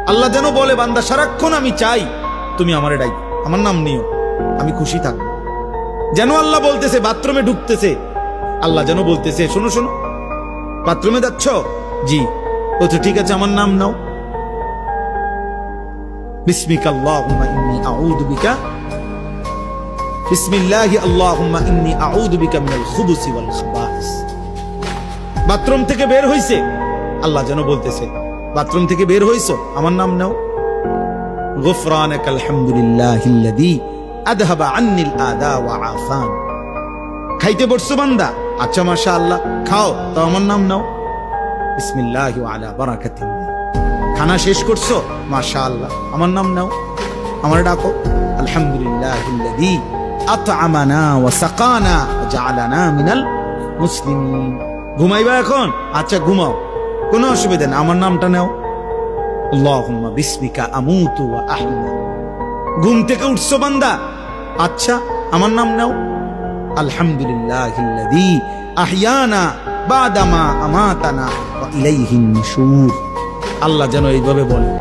আল্লাহ যেন বলে বান্দা সারাক্ষণ আমি চাই তুমি আমারে ডাই, আমার নাম নিও, আমি খুশি থাকবো। যেন আল্লাহ বলতেছে, বাথরুমে ঢুকতেছে আল্লাহ যেন বলতেছে, শোনো শোনো বাথরুমে যাচ্ছ, জি, ও তো ঠিক আছে, আমার নাম নাও। বিসমিকা আল্লাহুম্মা ইন্নী আউযু বিকা, বিসমিল্লাহি আল্লাহুম্মা ইন্নী আউযু বিকা মিনাল খুবুসি ওয়াল খাবাইস। বাথরুম থেকে বের হইছে, আল্লাহ যেন বলতেছে, বাথরুম থেকে বের হইছো, আমার নাম নাও। গুফরানাকাল হামদুলিল্লাহিল্লাযী আযহাবা আন্নিল আযা ওয়া আফান। খাইতে বসছো বান্দা, আচ্ছা মাশাআল্লাহ, খাও, তো আমার নাম নাও। বিসমিল্লাহি ওয়া আলা বারাকাতিল্লাহ। খানা শেষ করছো, মাশাআল্লাহ, আমার নাম নাও, আমার ডাকো। আলহামদুলিল্লাহিল্লাযী আত'আমানা ওয়া সাকানা ওয়া জা'আলানা মিনাল মুসলিমিন। ঘুমাইবা এখন, আচ্ছা ঘুমাও, কোনো অসুবিধা নেই, আমার নামটা নাও। আল্লাহুম্মা বিসমিকা আমুতু ওয়া আহয়া। ঘুম থেকে উঠছো বান্দা, আচ্ছা আমার নাম নাও। আলহামদুলিল্লাহিল্লাযী আহইয়ানা বাদামা আমাতানা ওয়া ইলাইহিন নুশুর। আল্লাহ যেন এইভাবে বলে।